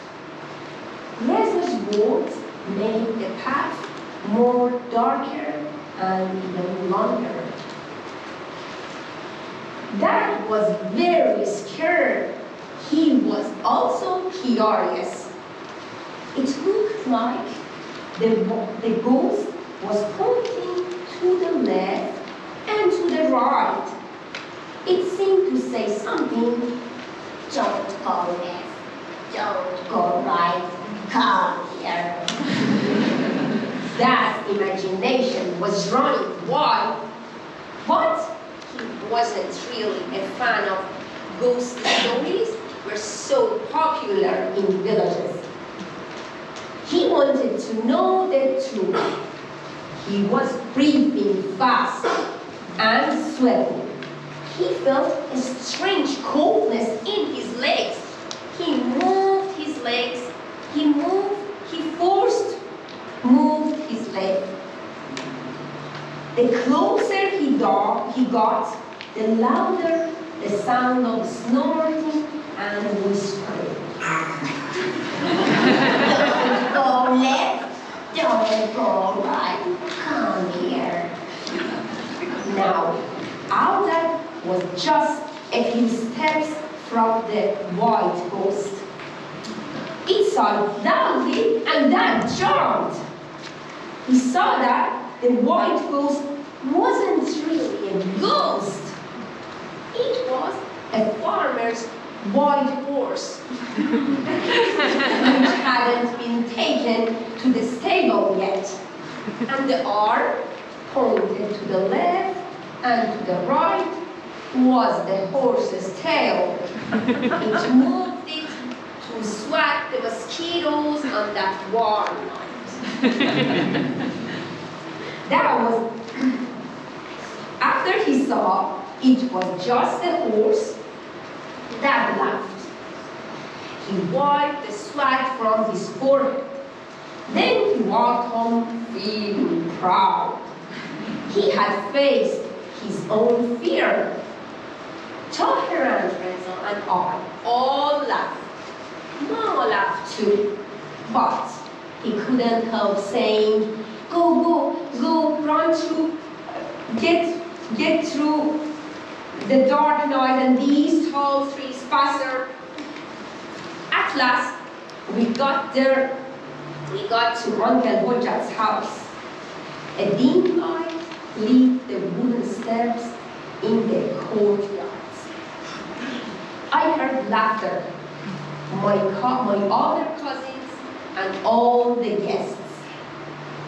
Reza's words made the path more darker and even longer. Dad was very scared. He was also curious. It looked like the ghost was pointing to the left and to the right. It seemed to say something, don't go left, don't go right, come here. Dad's imagination was running wild, but he wasn't really a fan of ghost stories were so popular in villages. He wanted to know the truth. He was breathing fast and sweating. He felt a strange coldness in his legs. He moved his legs. He moved his leg. The closer he got, the louder the sound of snorting and whispering. Don't go left, don't go right, come here. Now, our dad was just a few steps from the white ghost. It sounded loudly and Dad jumped. He saw that the white ghost wasn't really a ghost. It was a farmer's white horse, which hadn't been taken to the stable yet. And the arm pointed to the left and to the right was the horse's tail. It moved it to swat the mosquitoes on that warm night. That was after he saw it was just a horse that laughed. He wiped the sweat from his forehead. Then he walked home feeling proud. He had faced his own fear. Toher and I all laughed. Mama laughed too, but he couldn't help saying, go, run to, get through the dark night and these tall trees faster. At last, we got there. We got to Uncle Hojat's house. A dim light lit the wooden steps in the courtyard. I heard laughter. My other cousins and all the guests.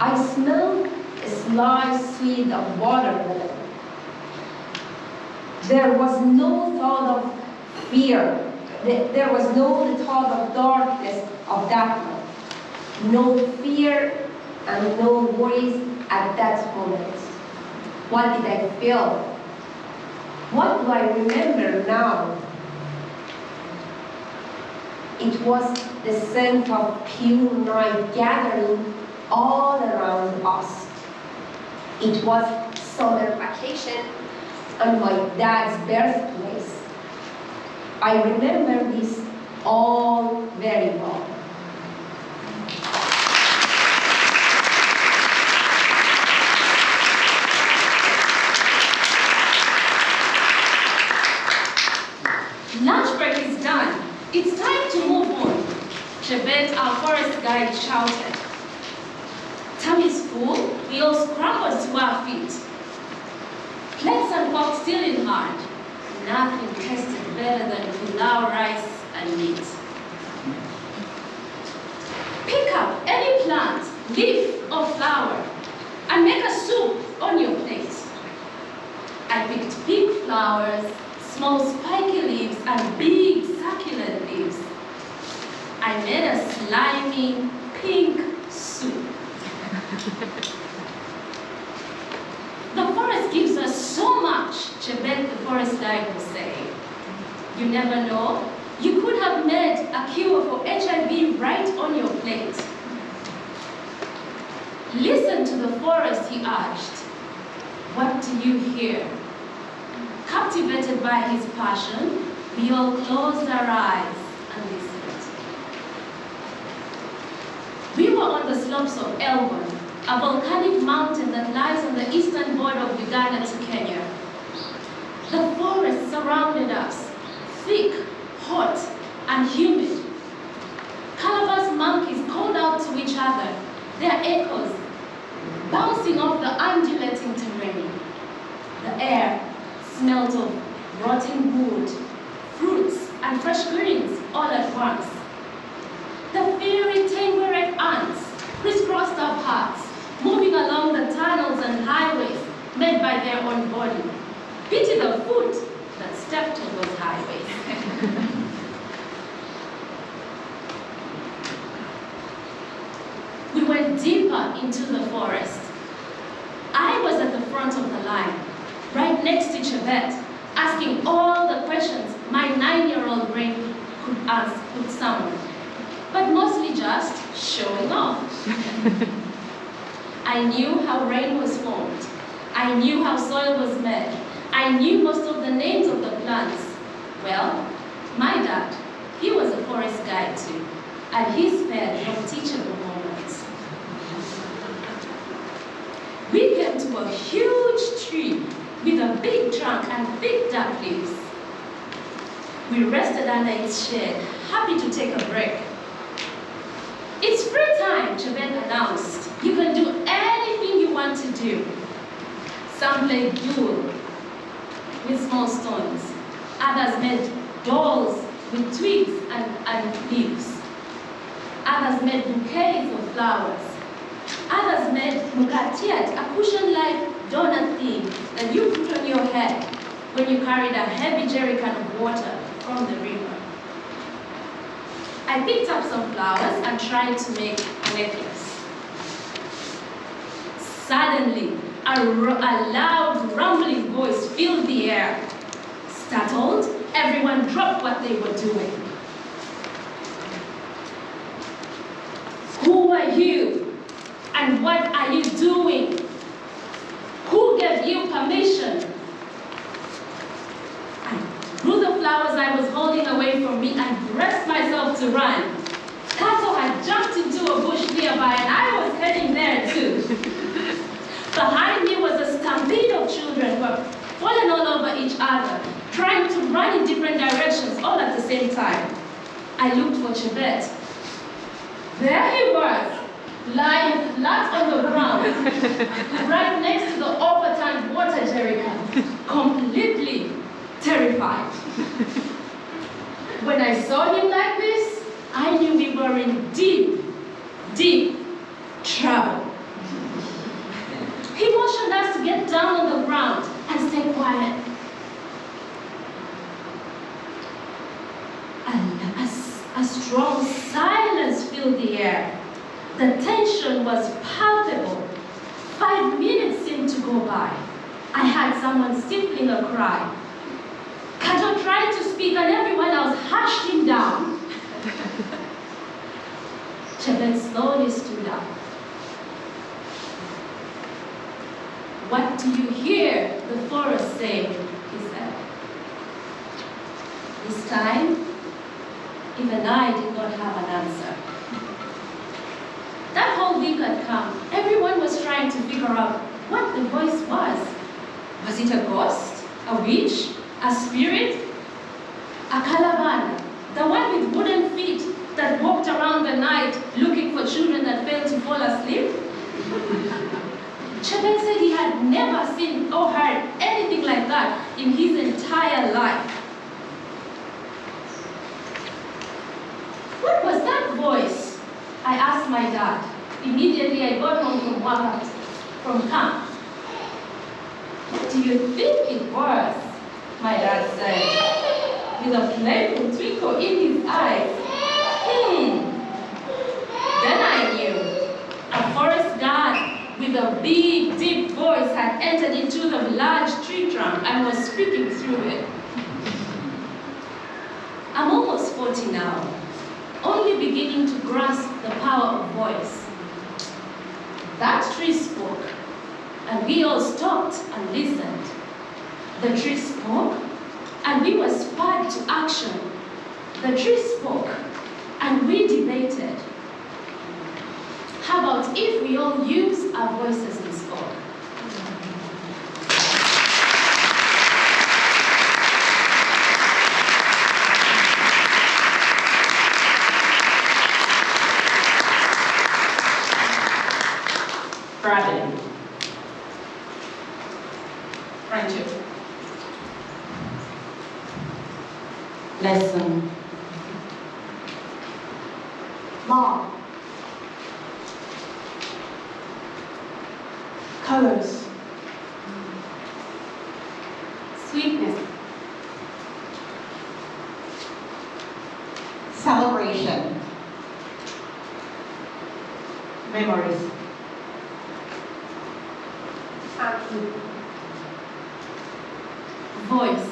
I smelled a slice sweet of watermelon. There was no thought of fear. There was no thought of darkness of that night. No fear and no worries at that moment. What did I feel? What do I remember now? It was the scent of pure night gathering all around us. It was summer vacation on my dad's birthplace. I remember this all very well. Lunch break is done. It's time to move on. Chebet, our forest guide, shouted. Tummy's full, we all scrambled to our feet. Plates and forks still in hand. Nothing tasted better than pilau rice and meat. Pick up any plant, leaf or flower, and make a soup on your plate. I picked pink flowers, small spiky leaves, and big succulent leaves. I made a slimy pink soup. The forest gives us so much, Chebet the forest guide was saying. You never know, you could have made a cure for HIV right on your plate. Listen to the forest, he urged. What do you hear? Captivated by his passion, we all closed our eyes and listened. We were on the slopes of Elgon, a volcanic mountain that lies on the eastern border of Uganda to Kenya. The forest surrounded us, thick, hot, and humid. Calabash monkeys called out to each other, their echoes bouncing off the undulating terrain. The air smelled of rotting wood, fruits, and fresh greens all at once. The fiery tangerine ants crisscrossed our paths, moving along the tunnels and highways made by their own body. Pity the foot that stepped on those highways. We went deeper into the forest. I was at the front of the line, right next to Chebet, asking all the questions my 9-year-old brain could summon, but mostly just showing off. I knew how rain was formed. I knew how soil was made. I knew most of the names of the plants. Well, my dad, he was a forest guide too, and he spared no teachable moments. We came to a huge tree with a big trunk and thick dark leaves. We rested under its shade, happy to take a break. It's free time, Chebet announced. You can do anything you want to do. Some played duel with small stones. Others made dolls with twigs and leaves. Others made bouquets of flowers. Others made mukatiat, a cushion-like donut thing that you put on your head when you carried a heavy jerrycan of water from the river. I picked up some flowers and tried to make a necklace. Suddenly, a loud rumbling voice filled the air. Startled, everyone dropped what they were doing. Who are you? And what are you doing? Who gave you permission? I threw the flowers I was holding away from me and braced myself to run. Kato had jumped into a bush nearby and I was heading there too. Behind me was a stampede of children who were falling all over each other, trying to run in different directions all at the same time. I looked for Chebet. There he was, lying flat on the ground, right next to the overturned water jerrycan, completely terrified. When I saw him like this, I knew we were in deep, deep trouble. He motioned us to get down on the ground and stay quiet. A strong silence filled the air. The tension was palpable. 5 minutes seemed to go by. I had someone stifling a cry. Kato tried to speak and everyone else hushed him down. Chebet slowly stood up. What do you hear the forest saying? He said. This time, even I did not have an answer. That whole week had come. Everyone was trying to figure out what the voice was. Was it a ghost? A witch? A spirit? A calavana? The one with wooden feet that walked around the night looking for children that failed to fall asleep? Chebet said he had never seen or heard anything like that in his entire life. What was that voice? I asked my dad. Immediately I got home from camp. What do you think it was? My dad said, with a playful twinkle in his eyes. Then I knew. A forest guard with a big, deep voice had entered into the large tree trunk and was speaking through it. I'm almost 40 now, only beginning to grasp the power of voice. That tree spoke, and we all stopped and listened. The tree spoke, and we were spurred to action. The tree spoke, and we debated. How about if we all use our voices and spoke? Gravity. Friendship. Lesson. Law. Colors. Sweetness. Celebration. Memories. Voice.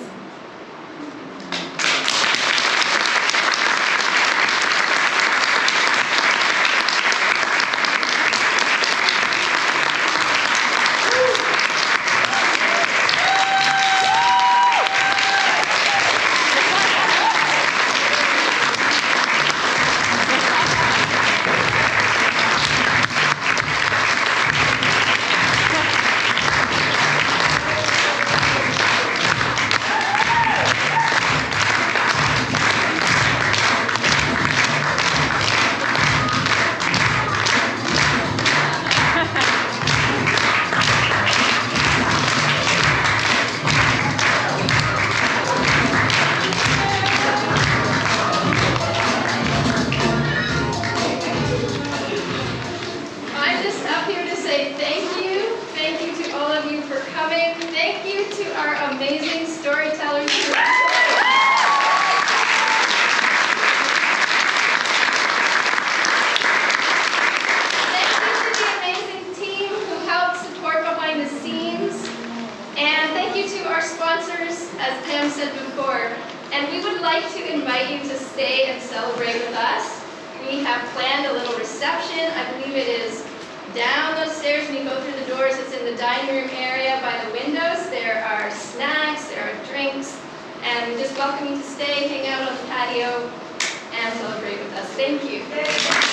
to invite you to stay and celebrate with us. We have planned a little reception. I believe it is down those stairs when you go through the doors. It's in the dining room area by the windows. There are snacks, there are drinks, and we just welcome you to stay, hang out on the patio, and celebrate with us. Thank you.